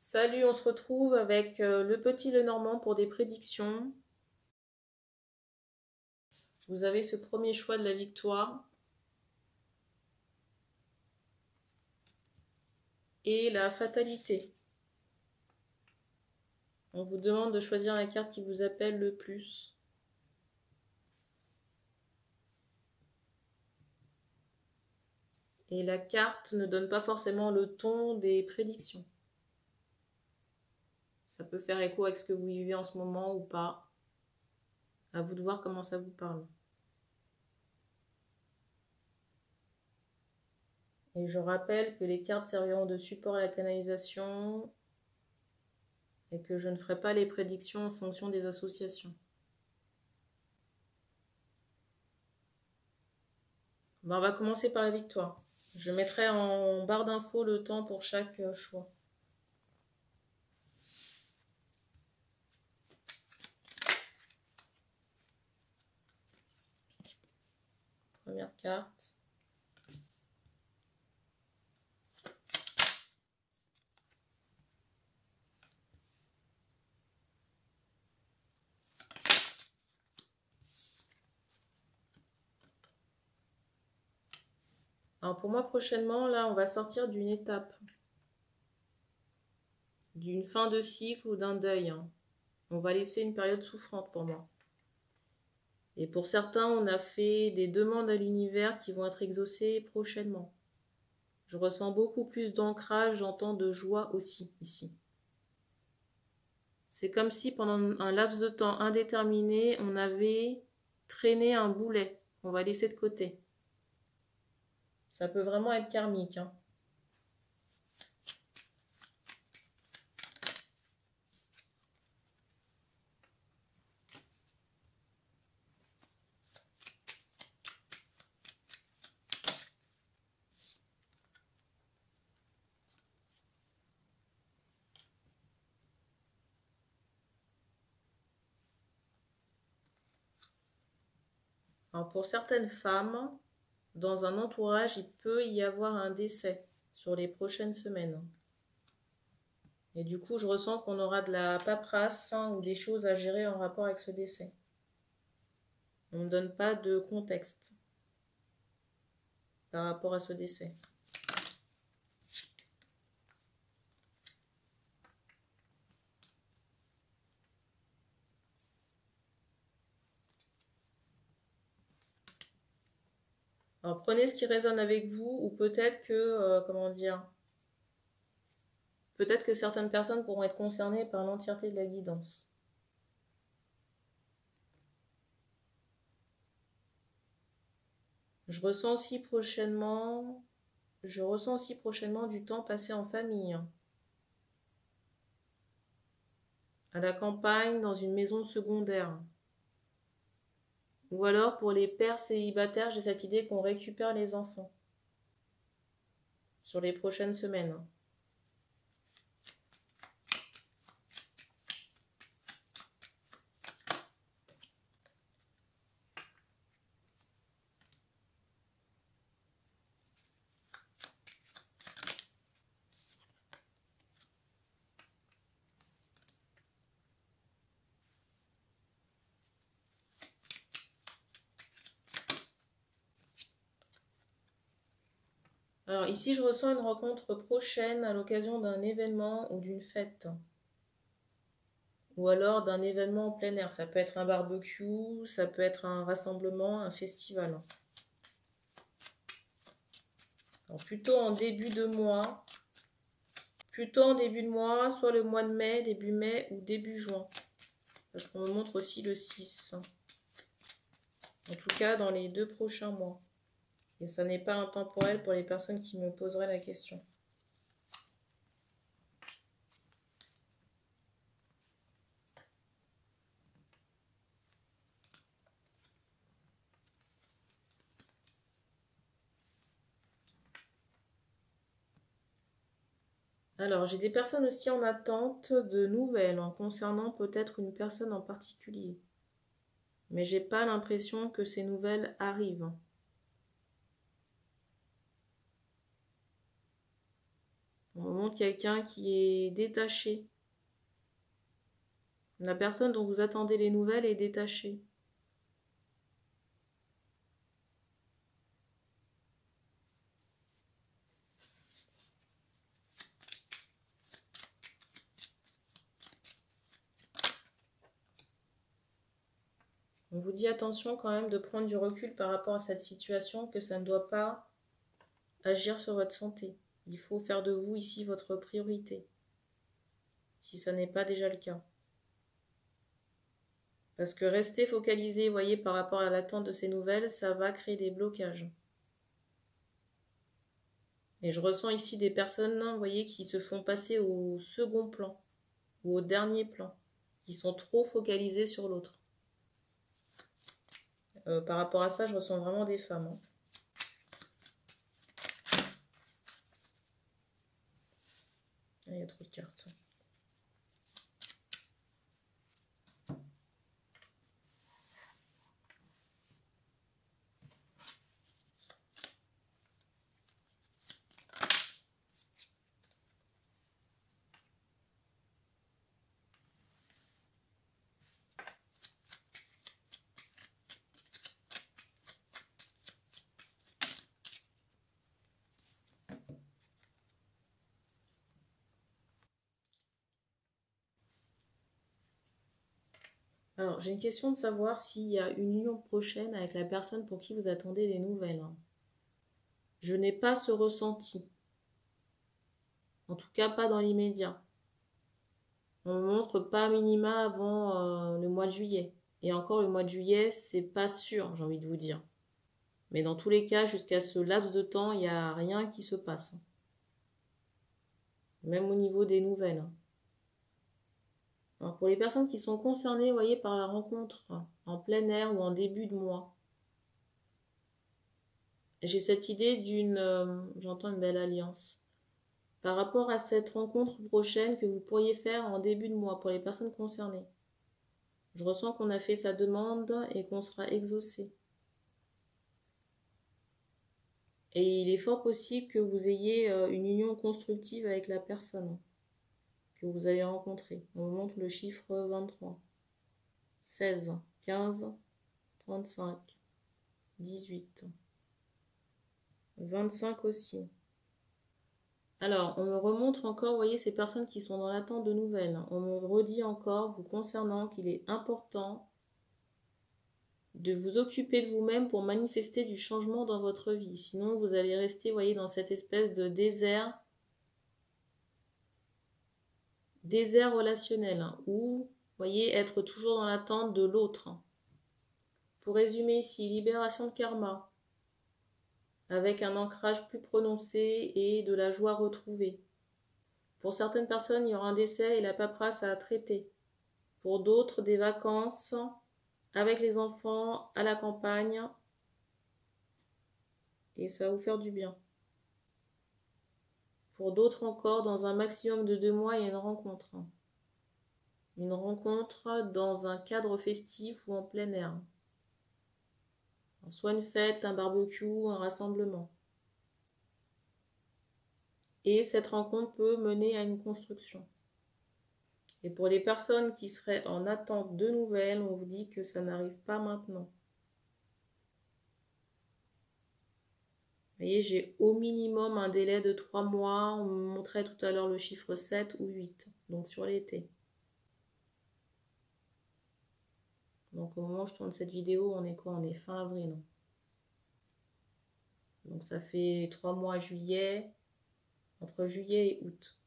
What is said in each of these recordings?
Salut, on se retrouve avec le petit Lenormand pour des prédictions. Vous avez ce premier choix de la victoire et la fatalité. On vous demande de choisir la carte qui vous appelle le plus. Et la carte ne donne pas forcément le ton des prédictions. Ça peut faire écho avec ce que vous vivez en ce moment ou pas. À vous de voir comment ça vous parle. Et je rappelle que les cartes serviront de support à la canalisation et que je ne ferai pas les prédictions en fonction des associations. On va commencer par la victoire. Je mettrai en barre d'infos le temps pour chaque choix. Première carte. Alors pour moi prochainement, là, on va sortir d'une étape, d'une fin de cycle ou d'un deuil. On va laisser une période souffrante pour moi. Et pour certains, on a fait des demandes à l'univers qui vont être exaucées prochainement. Je ressens beaucoup plus d'ancrage, j'entends de joie aussi ici. C'est comme si pendant un laps de temps indéterminé, on avait traîné un boulet qu'on va laisser de côté. Ça peut vraiment être karmique. Alors pour certaines femmes, dans un entourage, il peut y avoir un décès sur les prochaines semaines. Et du coup, je ressens qu'on aura de la paperasse ou des choses à gérer en rapport avec ce décès. On ne donne pas de contexte par rapport à ce décès. Alors prenez ce qui résonne avec vous, ou peut-être que, peut-être que certaines personnes pourront être concernées par l'entièreté de la guidance. Je ressens aussi prochainement du temps passé en famille. À la campagne, dans une maison secondaire. Ou alors, pour les pères célibataires, j'ai cette idée qu'on récupère les enfants sur les prochaines semaines. Alors ici, je ressens une rencontre prochaine à l'occasion d'un événement ou d'une fête. Ou alors d'un événement en plein air. Ça peut être un barbecue, ça peut être un rassemblement, un festival. Alors plutôt en début de mois. Soit le mois de mai, début mai ou début juin. Parce qu'on me montre aussi le 6. En tout cas, dans les 2 prochains mois. Et ça n'est pas intemporel pour les personnes qui me poseraient la question. Alors, j'ai des personnes aussi en attente de nouvelles concernant peut-être une personne en particulier. Mais j'ai pas l'impression que ces nouvelles arrivent. On me montre quelqu'un qui est détaché. La personne dont vous attendez les nouvelles est détachée. On vous dit attention quand même de prendre du recul par rapport à cette situation, que ça ne doit pas agir sur votre santé. Il faut faire de vous ici votre priorité, si ça n'est pas déjà le cas. Parce que rester focalisé, vous voyez, par rapport à l'attente de ces nouvelles, ça va créer des blocages. Et je ressens ici des personnes, vous voyez, qui se font passer au second plan ou au dernier plan, qui sont trop focalisées sur l'autre. Par rapport à ça, je ressens vraiment des femmes. Hein. Il y a trop de cartes. Alors, j'ai une question de savoir s'il y a une union prochaine avec la personne pour qui vous attendez des nouvelles. Hein. Je n'ai pas ce ressenti. En tout cas, pas dans l'immédiat. On ne montre pas minima avant le mois de juillet. Et encore, le mois de juillet, c'est pas sûr, j'ai envie de vous dire. Mais dans tous les cas, jusqu'à ce laps de temps, il n'y a rien qui se passe. Même au niveau des nouvelles. Hein. Alors pour les personnes qui sont concernées, vous voyez, par la rencontre en plein air ou en début de mois, j'ai cette idée j'entends une belle alliance. Par rapport à cette rencontre prochaine que vous pourriez faire en début de mois pour les personnes concernées. Je ressens qu'on a fait sa demande et qu'on sera exaucé. Et il est fort possible que vous ayez une union constructive avec la personne que vous allez rencontrer. On vous montre le chiffre 23, 16, 15, 35, 18, 25 aussi. Alors, on me remontre encore, vous voyez, ces personnes qui sont dans l'attente de nouvelles. On me redit encore, vous concernant, qu'il est important de vous occuper de vous-même pour manifester du changement dans votre vie. Sinon, vous allez rester, vous voyez, dans cette espèce de désert relationnel, hein, ou, vous voyez, être toujours dans l'attente de l'autre. Pour résumer ici, libération de karma, avec un ancrage plus prononcé et de la joie retrouvée. Pour certaines personnes, il y aura un décès et la paperasse à traiter. Pour d'autres, des vacances avec les enfants à la campagne. Et ça va vous faire du bien. Pour d'autres encore, dans un maximum de 2 mois, il y a une rencontre. Une rencontre dans un cadre festif ou en plein air. Soit une fête, un barbecue, un rassemblement. Et cette rencontre peut mener à une construction. Et pour les personnes qui seraient en attente de nouvelles, on vous dit que ça n'arrive pas maintenant. Vous voyez, j'ai au minimum un délai de 3 mois. On me montrait tout à l'heure le chiffre 7 ou 8, donc sur l'été. Donc au moment où je tourne cette vidéo, on est quoi? On est fin avril. Donc ça fait 3 mois juillet, entre juillet et août.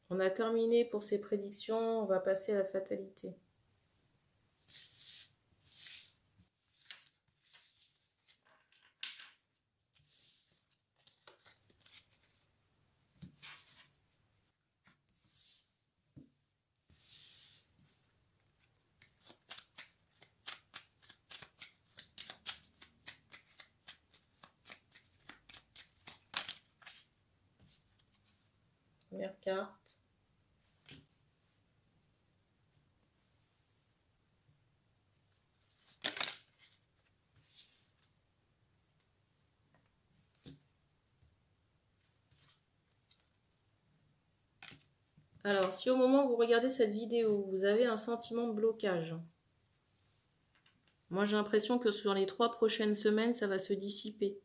On a terminé pour ces prédictions, on va passer à la fatalité. Première carte. Alors, si au moment où vous regardez cette vidéo, vous avez un sentiment de blocage, moi j'ai l'impression que sur les 3 prochaines semaines, ça va se dissiper.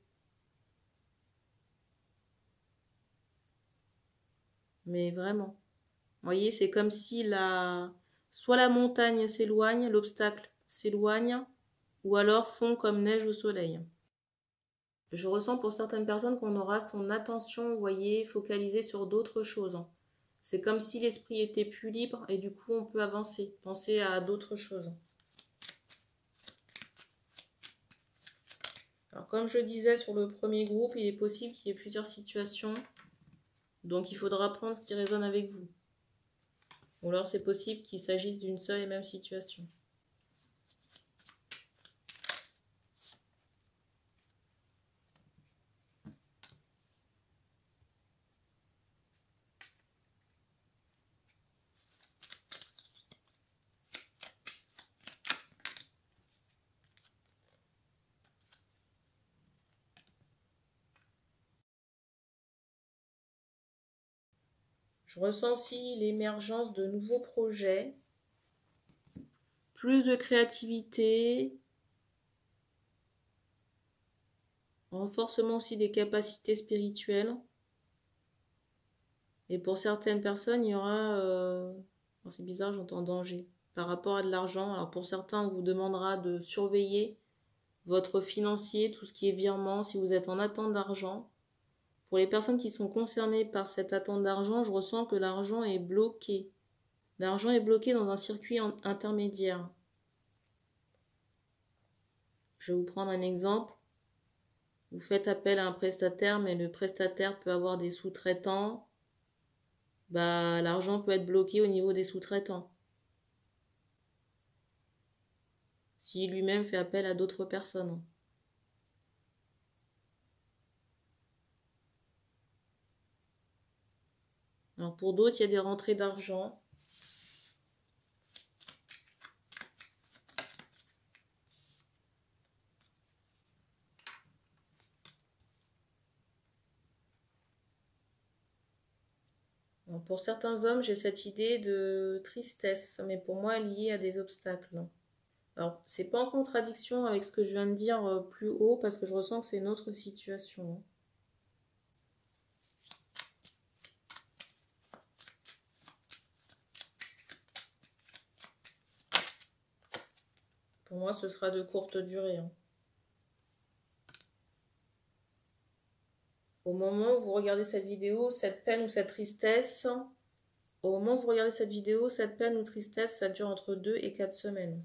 Mais vraiment. Vous voyez, c'est comme si soit la montagne s'éloigne, l'obstacle s'éloigne, ou alors fond comme neige au soleil. Je ressens pour certaines personnes qu'on aura son attention, vous voyez, focalisée sur d'autres choses. C'est comme si l'esprit était plus libre et du coup on peut avancer, penser à d'autres choses. Alors comme je disais sur le premier groupe, il est possible qu'il y ait plusieurs situations, donc il faudra prendre ce qui résonne avec vous. Ou alors c'est possible qu'il s'agisse d'une seule et même situation. Je ressens aussi l'émergence de nouveaux projets, plus de créativité, renforcement aussi des capacités spirituelles. Et pour certaines personnes, il y aura, c'est bizarre, j'entends danger, par rapport à de l'argent. Alors pour certains, on vous demandera de surveiller votre financier, tout ce qui est virement, si vous êtes en attente d'argent. Pour les personnes qui sont concernées par cette attente d'argent, je ressens que l'argent est bloqué. L'argent est bloqué dans un circuit intermédiaire. Je vais vous prendre un exemple. Vous faites appel à un prestataire, mais le prestataire peut avoir des sous-traitants. L'argent peut être bloqué au niveau des sous-traitants. S'il lui-même fait appel à d'autres personnes. Alors pour d'autres, il y a des rentrées d'argent. Pour certains hommes, j'ai cette idée de tristesse, mais pour moi liée à des obstacles. Alors, c'est pas en contradiction avec ce que je viens de dire plus haut, parce que je ressens que c'est une autre situation. Pour moi, ce sera de courte durée. Au moment où vous regardez cette vidéo, cette peine ou cette tristesse, au moment où vous regardez cette vidéo, cette peine ou tristesse, ça dure entre 2 et 4 semaines.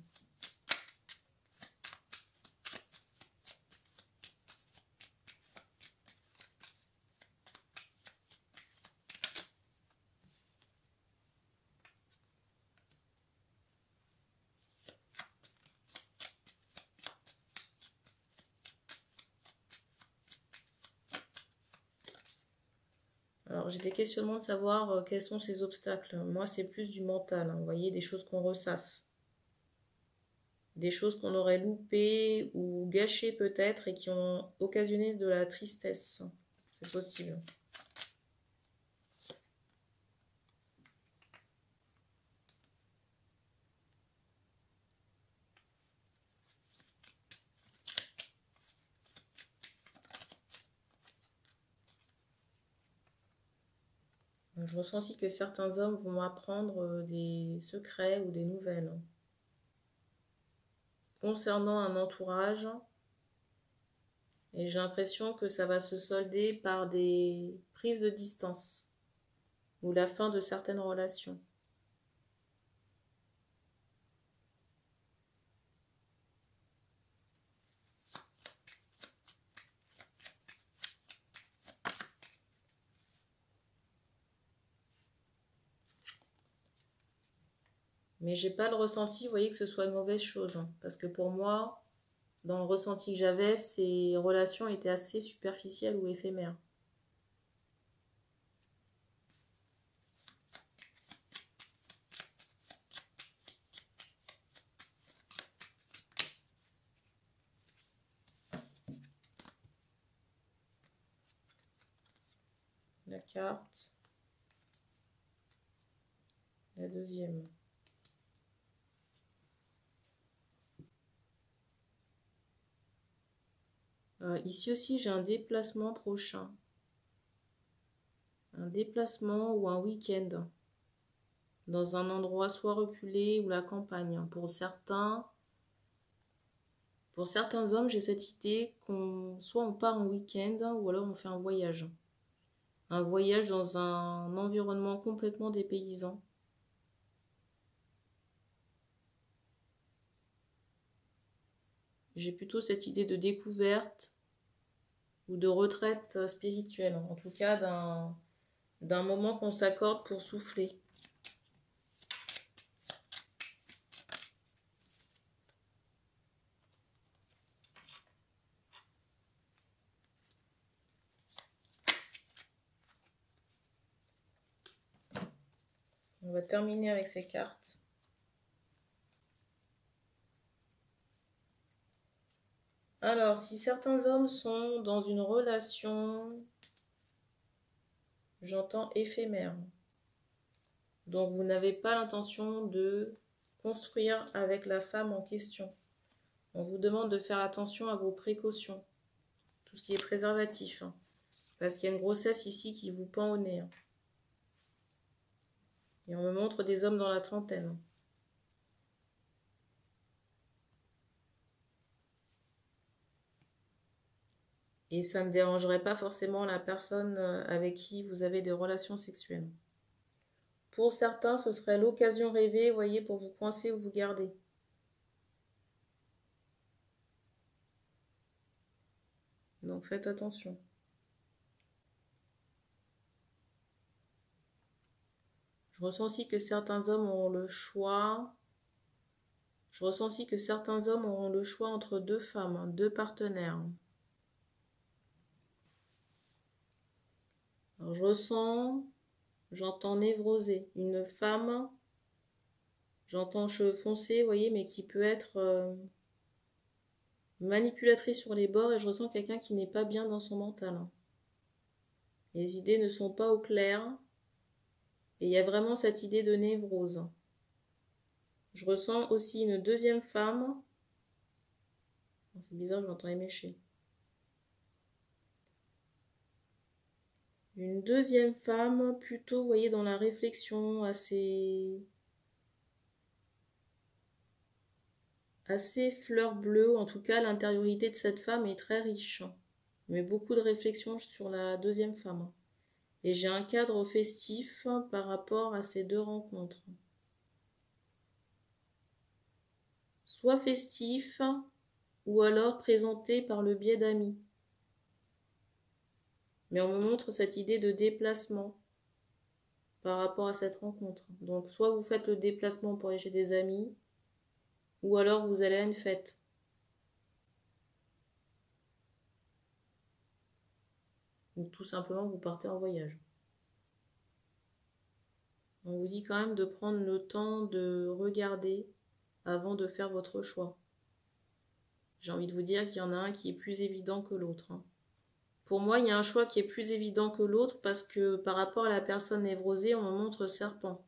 Alors, j'ai des questionnements de savoir quels sont ces obstacles. Moi, c'est plus du mental, vous voyez, des choses qu'on ressasse. Des choses qu'on aurait loupées ou gâchées peut-être et qui ont occasionné de la tristesse. C'est possible. Je ressens aussi que certains hommes vont m'apprendre des secrets ou des nouvelles concernant un entourage. Et j'ai l'impression que ça va se solder par des prises de distance ou la fin de certaines relations. Mais j'ai pas le ressenti, vous voyez, que ce soit une mauvaise chose. Parce que pour moi, dans le ressenti que j'avais, ces relations étaient assez superficielles ou éphémères. La carte. La deuxième. Ici aussi, j'ai un déplacement prochain. Un déplacement ou un week-end. Dans un endroit soit reculé ou la campagne. Pour certains hommes, j'ai cette idée qu'on soit on part en week-end ou alors on fait un voyage. Un voyage dans un environnement complètement dépaysant. J'ai plutôt cette idée de découverte ou de retraite spirituelle. En tout cas, d'un moment qu'on s'accorde pour souffler. On va terminer avec ces cartes. Alors, si certains hommes sont dans une relation, j'entends éphémère. Donc, vous n'avez pas l'intention de construire avec la femme en question. On vous demande de faire attention à vos précautions. Tout ce qui est préservatif. Parce qu'il y a une grossesse ici qui vous pend au nez. Et on me montre des hommes dans la trentaine. Et ça ne dérangerait pas forcément la personne avec qui vous avez des relations sexuelles. Pour certains, ce serait l'occasion rêvée, vous voyez, pour vous coincer ou vous garder. Donc faites attention. Je ressens aussi que certains hommes auront le choix. Je ressens aussi que certains hommes auront le choix entre deux femmes, deux partenaires. Alors je ressens, j'entends névrosé. Une femme, j'entends cheveux foncés, vous voyez, mais qui peut être manipulatrice sur les bords, et je ressens quelqu'un qui n'est pas bien dans son mental. Les idées ne sont pas au clair, et il y a vraiment cette idée de névrose. Je ressens aussi une deuxième femme. C'est bizarre, j'entends émécher. Une deuxième femme, plutôt, vous voyez, dans la réflexion, assez fleur bleue. En tout cas, l'intériorité de cette femme est très riche. Mais beaucoup de réflexion sur la deuxième femme. Et j'ai un cadre festif par rapport à ces deux rencontres. Soit festif, ou alors présenté par le biais d'amis. Mais on me montre cette idée de déplacement par rapport à cette rencontre. Donc soit vous faites le déplacement pour aller chez des amis, ou alors vous allez à une fête. Ou tout simplement vous partez en voyage. On vous dit quand même de prendre le temps de regarder avant de faire votre choix. J'ai envie de vous dire qu'il y en a un qui est plus évident que l'autre. Pour moi, il y a un choix qui est plus évident que l'autre parce que par rapport à la personne névrosée, on me montre serpent.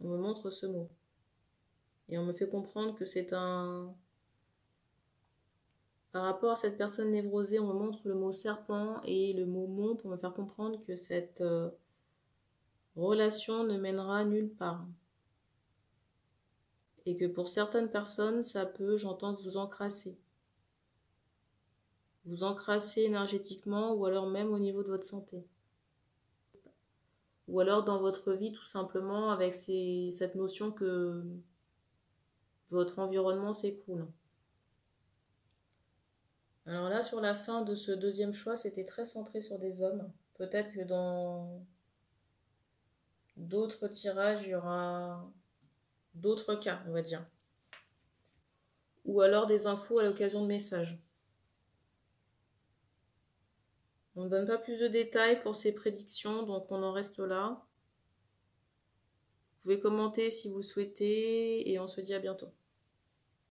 On me montre ce mot. Et on me fait comprendre que c'est un... Par rapport à cette personne névrosée, on me montre le mot serpent et le mot mont pour me faire comprendre que cette relation ne mènera nulle part. Et que pour certaines personnes, ça peut, j'entends, vous encrasser. Vous encrasser énergétiquement ou alors même au niveau de votre santé. Ou alors dans votre vie tout simplement avec cette notion que votre environnement s'écroule. Alors là, sur la fin de ce deuxième choix, c'était très centré sur des hommes. Peut-être que dans d'autres tirages, il y aura d'autres cas, on va dire. Ou alors des infos à l'occasion de messages. On ne donne pas plus de détails pour ces prédictions, donc on en reste là. Vous pouvez commenter si vous souhaitez et on se dit à bientôt.